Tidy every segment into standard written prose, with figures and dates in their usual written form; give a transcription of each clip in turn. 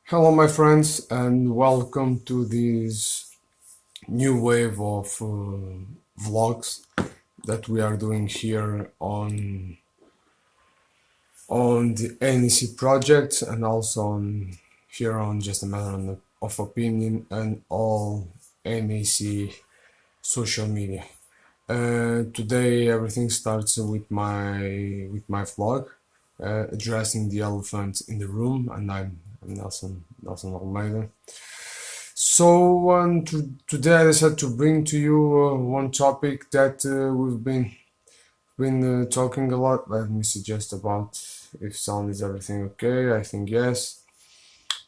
Hello, my friends, and welcome to this new wave of vlogs that we are doing here on the NEC project and also on here on Just a Matter of Opinion and all NEC social media. Today everything starts with my vlog, addressing the elephant in the room, and I'm Nelson Almeida. So today I decided to bring to you one topic that we've been talking a lot. Let me see just about if sound is everything okay. I think yes.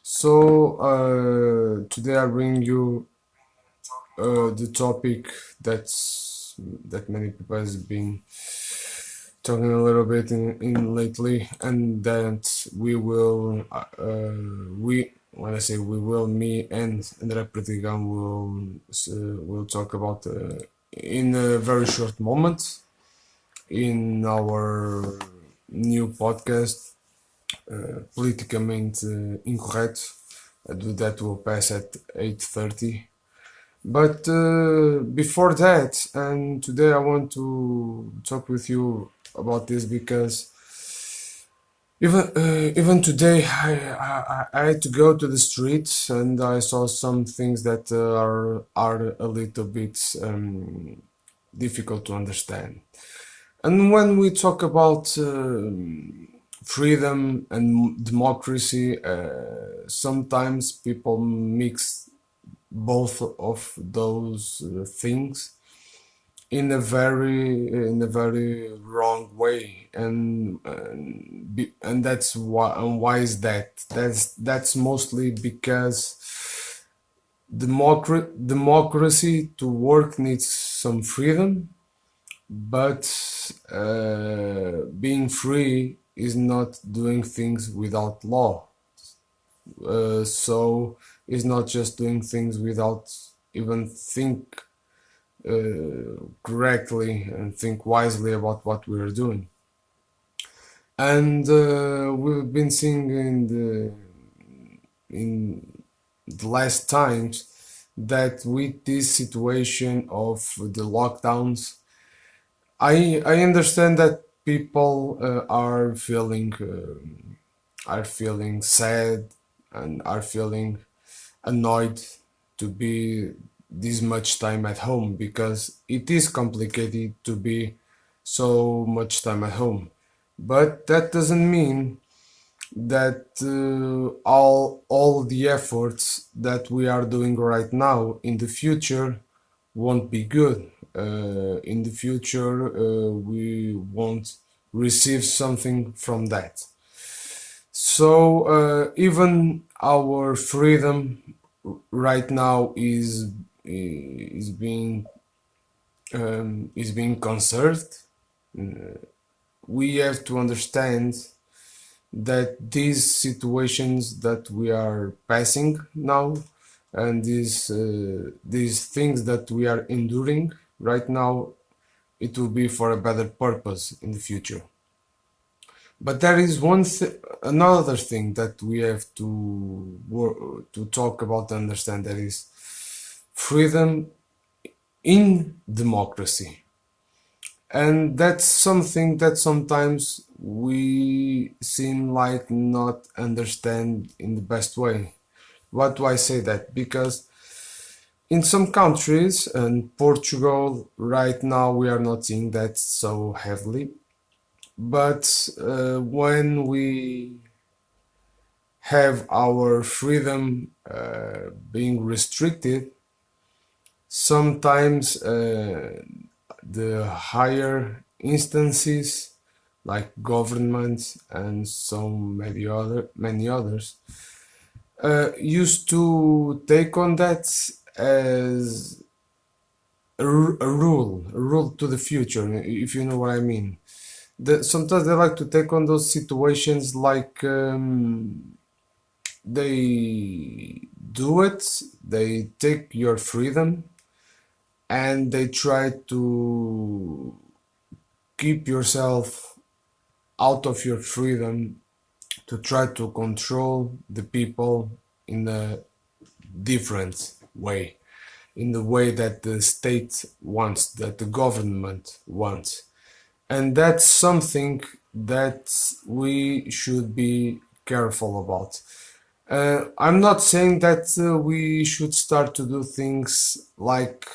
So today I bring you the topic that many people has been talking a little bit in lately, and that we when I say we will, me and Adressing will talk about in a very short moment in our new podcast, politicamente incorrect. That will pass at 8:30. But before that, and today I want to talk with you about this because even today I had to go to the streets and I saw some things that are a little bit difficult to understand. And when we talk about freedom and democracy, sometimes people mix both of those things in a very wrong way, and that's why. And why is that? That's mostly because democracy to work needs some freedom, but being free is not doing things without law. So it's not just doing things without even think correctly and think wisely about what we're doing. And we've been seeing in the last times that with this situation of the lockdowns, I understand that people are feeling sad and are feeling annoyed to be this much time at home, because it is complicated to be so much time at home. But that doesn't mean that all the efforts that we are doing right now in the future won't be good. In the future, we won't receive something from that. So even our freedom right now is being conserved. We have to understand that these situations that we are passing now, and these things that we are enduring right now, it will be for a better purpose in the future. But there is another thing that we have to talk about and understand, that is freedom in democracy. And that's something that sometimes we seem like not understand in the best way. What do I say that? Because in some countries, and Portugal right now, we are not seeing that so heavily. But when we have our freedom being restricted, sometimes the higher instances, like governments and so many others, used to take on that as a rule to the future, if you know what I mean. Sometimes they like to take on those situations like they do it, they take your freedom and they try to keep yourself out of your freedom, to try to control the people in a different way, in the way that the state wants, that the government wants. And that's something that we should be careful about. I'm not saying that we should start to do things like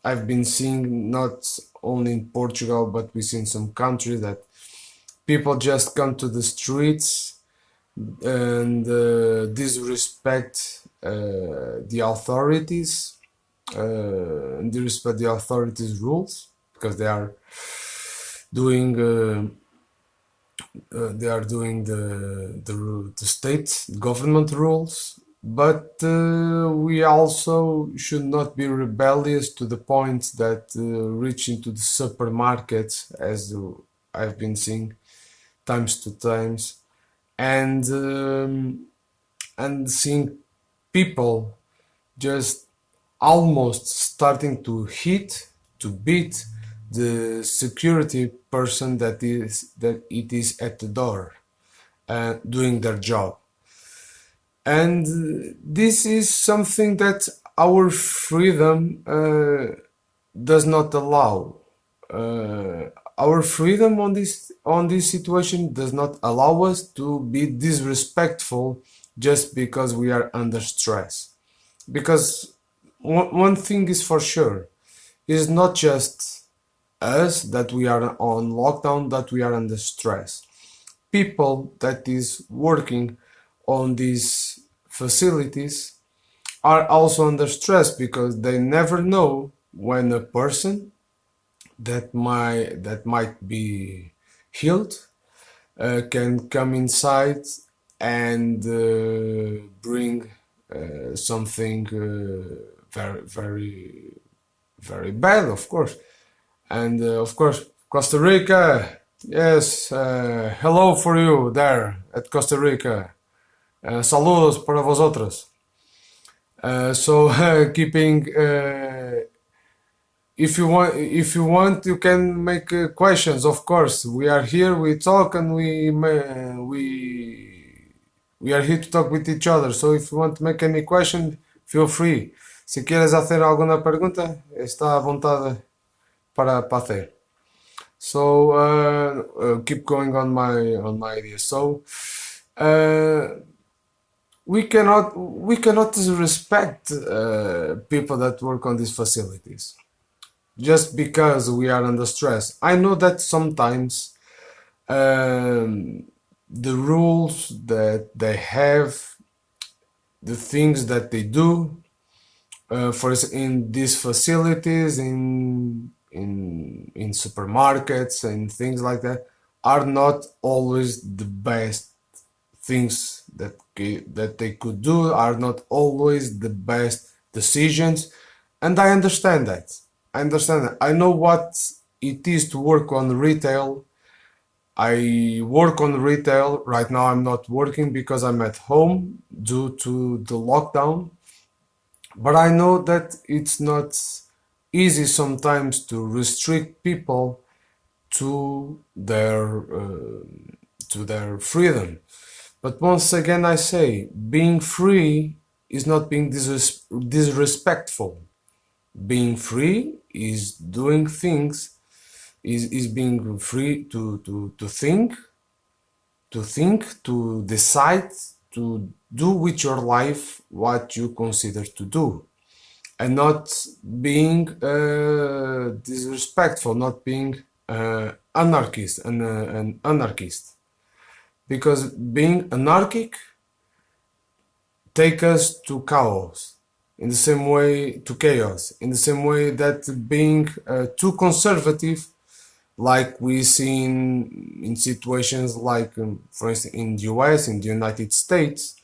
I've been seeing, not only in Portugal, but we see in some countries that people just come to the streets and disrespect the authorities, and disrespect the authorities' rules because doing they are doing the state government rules. But we also should not be rebellious to the point that reaching to the supermarkets, as I've been seeing times to times, and seeing people just almost starting to hit, to beat the security person that it is at the door, doing their job. And this is something that our freedom does not allow. Our freedom on this situation does not allow us to be disrespectful just because we are under stress. Because one thing is for sure, it's not just us that we are on lockdown, that we are under stress. People that is working on these facilities are also under stress because they never know when a person that might be healed can come inside and bring something very, very, very bad, of course. And of course, Costa Rica, yes, hello for you there at Costa Rica. Saludos para vosotros. So keeping, if you want, you can make questions. Of course, we are here. We talk and we are here to talk with each other. So if you want to make any question, feel free. Si quieres hacer alguna pregunta, está a vontade para hacer. So keep going on my idea. So we cannot disrespect people that work on these facilities just because we are under stress. I know that sometimes the rules that they have, the things that they do, for in these facilities, in supermarkets and things like that, are not always the best things that they could do, are not always the best decisions, and I understand that. I know what it is to work on retail. I work on retail right now. I'm not working because I'm at home due to the lockdown, but I know that it's not easy sometimes to restrict people to their freedom. But once again, I say, being free is not being disrespectful. Being free is doing things, is being free to decide, to do with your life what you consider to do, and not being disrespectful, not being an anarchist. Because being anarchic take us to chaos, in the same way in the same way that being too conservative, like we see in situations like, for instance, in the US, in the United States,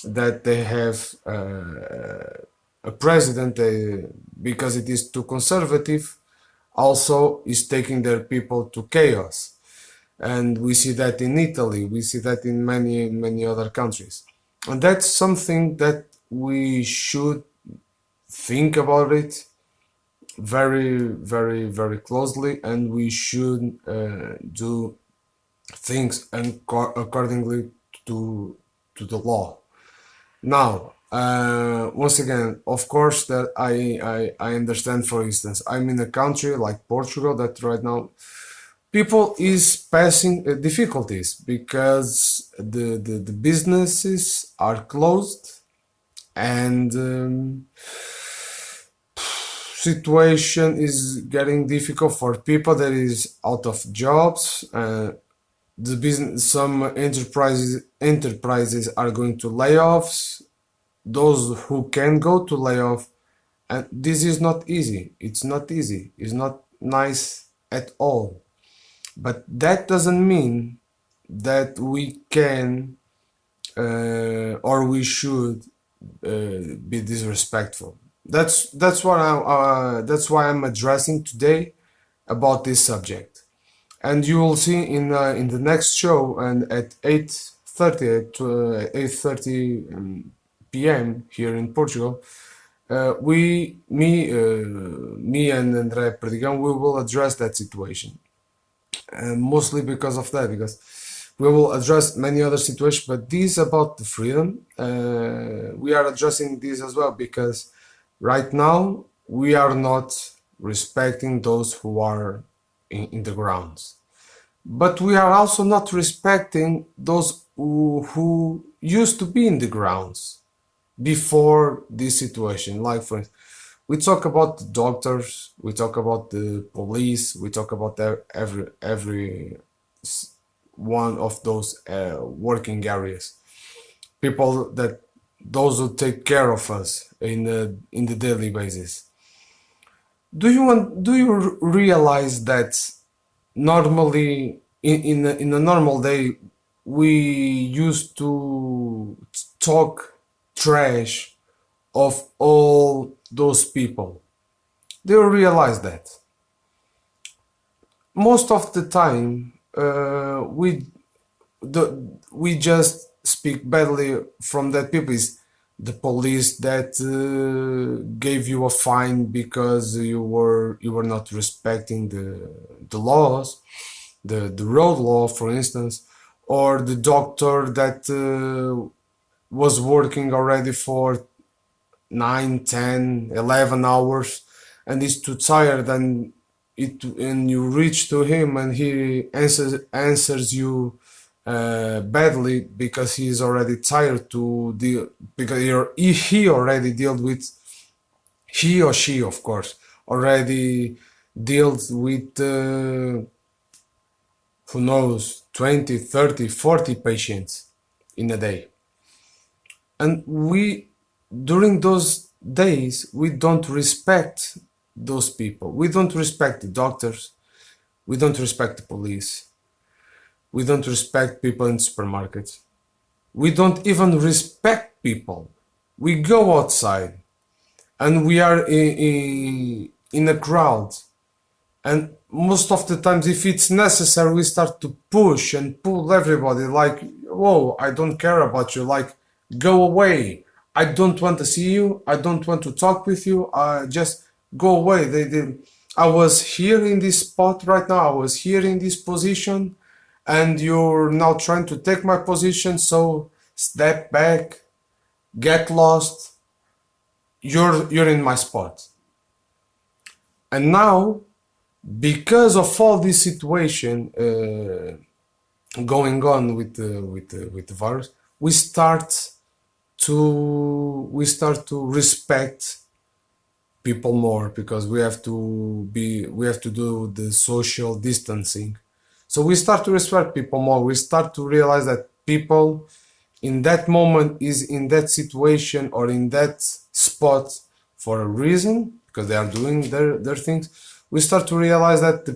that they have a president, because it is too conservative, also is taking their people to chaos. And we see that in Italy, we see that in many, many other countries. And that's something that we should think about it very, very, very closely, and we should do things accordingly to the law. Now, once again, of course, that I understand. For instance, I'm in a country like Portugal that right now people is passing difficulties because the businesses are closed, and situation is getting difficult for people that is out of jobs. The business, some enterprises are going to layoffs. Those who can go to layoff, and this is not easy. It's not easy. It's not nice at all. But that doesn't mean that we can or we should be disrespectful. That's why I'm addressing today about this subject. And you will see in the next show, and at 8:30 8:30 p.m. here in Portugal, me and André Perdigão, we will address that situation. Mostly because of that, because we will address many other situations, but this about the freedom, we are addressing this as well, because right now we are not respecting those who are in the grounds, but we are also not respecting those who used to be in the grounds before this situation. Like, for instance, we talk about the doctors, we talk about the police, we talk about every one of those working areas, people that those who take care of us in the daily basis. Do you realize that normally in a normal day we used to talk trash of all those people? Do you realize that most of the time we just speak badly from that people? Is the police that gave you a fine because you were not respecting the laws, the road law, for instance, or the doctor that was working already for 9, 10, 11 hours and is too tired, and you reach to him and he answers you badly because he is already tired to deal, because he already dealt with, he or she of course already deals with who knows, 20, 30, 40 patients in a day. And we, during those days, we don't respect those people. We don't respect the doctors. We don't respect the police. We don't respect people in supermarkets. We don't even respect people. We go outside and we are in a crowd. And most of the times, if it's necessary, we start to push and pull everybody like, whoa, I don't care about you. Like, go away. I don't want to see you. I don't want to talk with you. Just go away. I was here in this spot right now. I was here in this position, and you're now trying to take my position. So step back, get lost. You're in my spot. And now, because of all this situation going on with the virus, we start to respect people more, because we have to do the social distancing. So we start to respect people more. We start to realize that people in that moment is in that situation or in that spot for a reason, because they are doing their things. We start to realize that the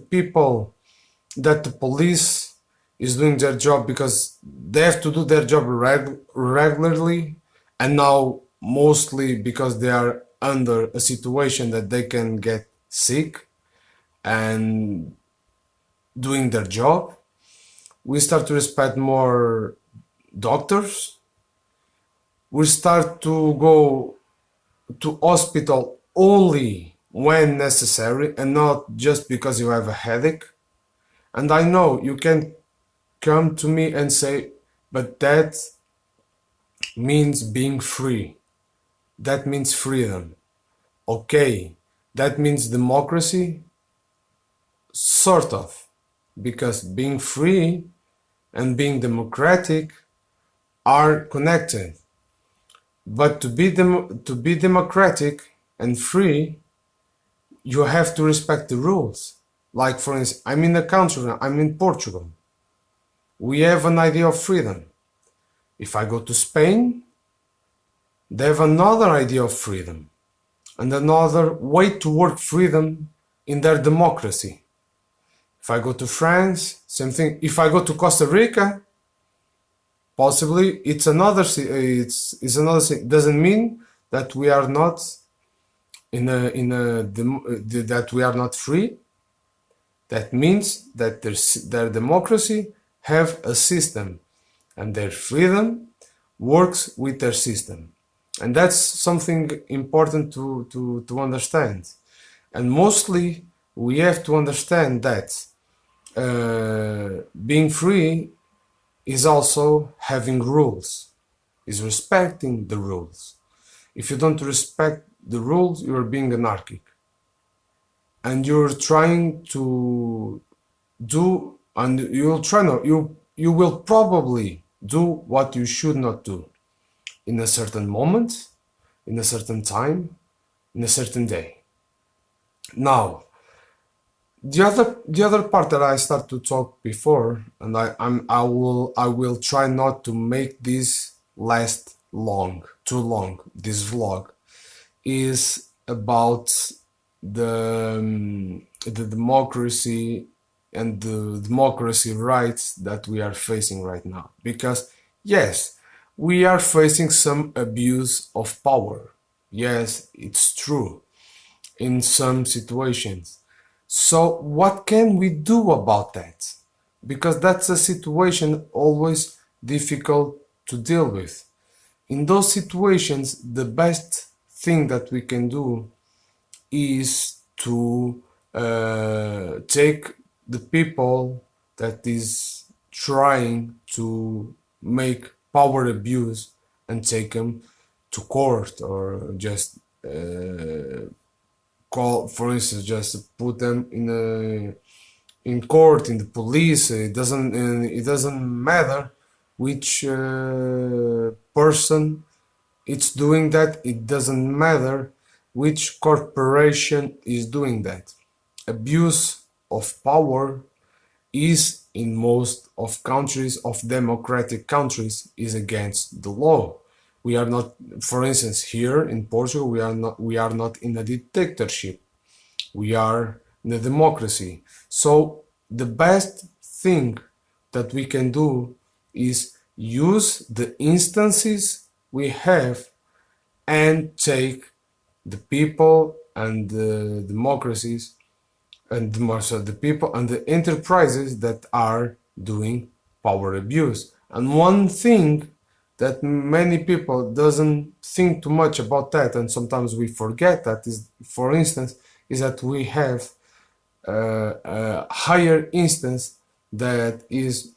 police is doing their job because they have to do their job regularly, and now mostly because they are under a situation that they can get sick and doing their job. We start to respect more doctors. We start to go to hospital only when necessary and not just because you have a headache. And I know you can come to me and say, but that means being free. That means freedom. Okay, that means democracy? Sort of. Because being free and being democratic are connected. But to be democratic and free, you have to respect the rules. Like for instance, I'm in a country, I'm in Portugal. We have an idea of freedom. If I go to Spain, they have another idea of freedom and another way to work freedom in their democracy. If I go to France, same thing. If I go to Costa Rica, possibly it's another. It's another. Doesn't mean that we are not that we are not free. That means that their democracy have a system, and their freedom works with their system, and that's something important to understand. And mostly we have to understand that being free is also having rules, is respecting the rules. If you don't respect the rules, you are being anarchic, and you're trying to do, and you'll try not, you will probably do what you should not do in a certain moment, in a certain time, in a certain day. Now, the other part that I start to talk before, and I will try not to make this last too long. This vlog is about the democracy and the democracy rights that we are facing right now. Because yes, we are facing some abuse of power. Yes, it's true in some situations. So what can we do about that? Because that's a situation always difficult to deal with. In those situations, the best thing that we can do is to take the people that is trying to make power abuse and take them to court, or just call, for instance, just put them in court, in the police. It doesn't matter which person it's doing that. It doesn't matter which corporation is doing that. Abuse of power is, in most of countries, of democratic countries, is against the law. We are not, for instance, here in Portugal, we are not in a dictatorship. We are in a democracy. So the best thing that we can do is use the instances we have and take the people and the democracies and the people and the enterprises that are doing power abuse. And one thing that many people doesn't think too much about that, and sometimes we forget that, is, for instance, is that we have a higher instance that is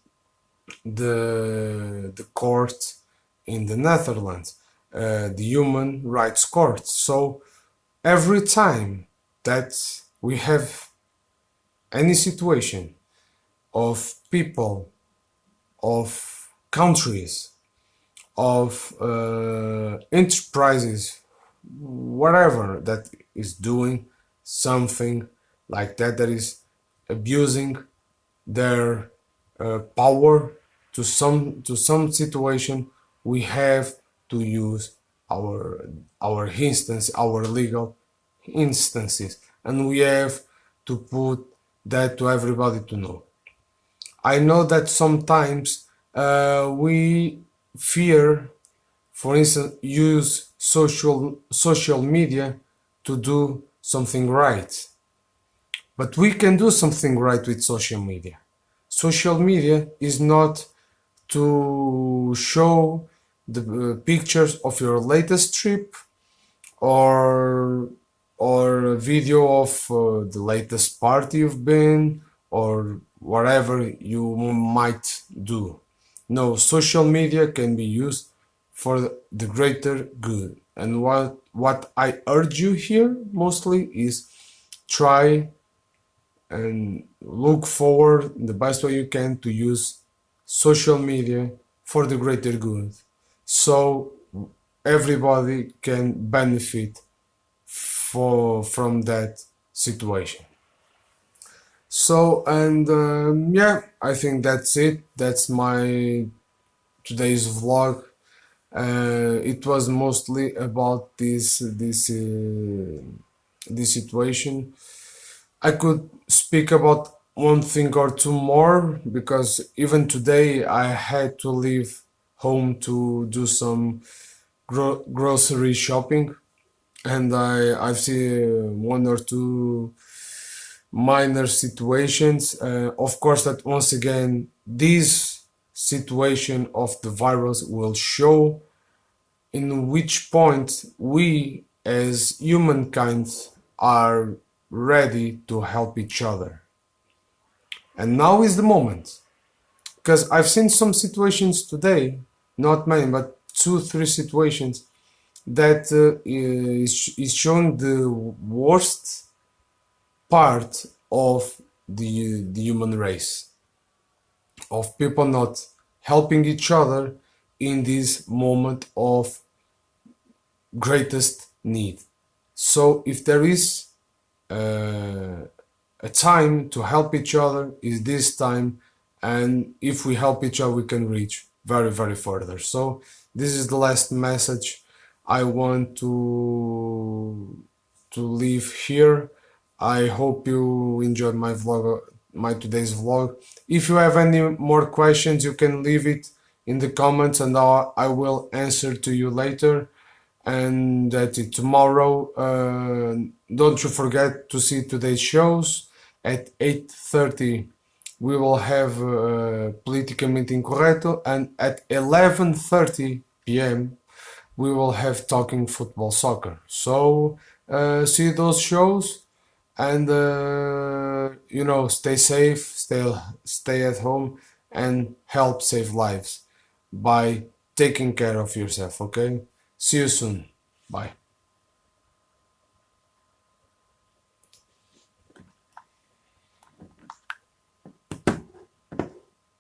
the court in the Netherlands, the Human Rights Court. So every time that we have any situation of people, of countries, of enterprises, whatever, that is doing something like that, that is abusing their power to some situation, we have to use our instance, our legal instances, and we have to put that to everybody to know. I know that sometimes we fear, for instance, use social media to do something right, but we can do something right with social media. Social media is not to show the pictures of your latest trip, or a video of the latest party you've been, or whatever you might do. No, social media can be used for the greater good. And what I urge you here mostly is try and look forward the best way you can to use social media for the greater good, so everybody can benefit from that situation. So, and yeah, I think that's it. That's my today's vlog. It was mostly about this situation. I could speak about one thing or two more, because even today I had to leave home to do some grocery shopping, and I've seen one or two minor situations. Of course, that once again, this situation of the virus will show in which point we as humankind are ready to help each other. And now is the moment. Because I've seen some situations today, not many, but two, three situations that is showing the worst part of the human race, of people not helping each other in this moment of greatest need. So if there is uh, a time to help each other, is this time, and if we help each other we can reach very, very further. So this is the last message I want to leave here. I hope you enjoyed my vlog, my today's vlog. If you have any more questions, you can leave it in the comments, and I will answer to you later. And that's it. Tomorrow, don't you forget to see today's shows at 8:30. We will have Politicamente Incorreto, and at 11:30 p.m. we will have Talking Football Soccer. So see those shows, and stay safe, stay at home, and help save lives by taking care of yourself. Okay. See you soon. Bye.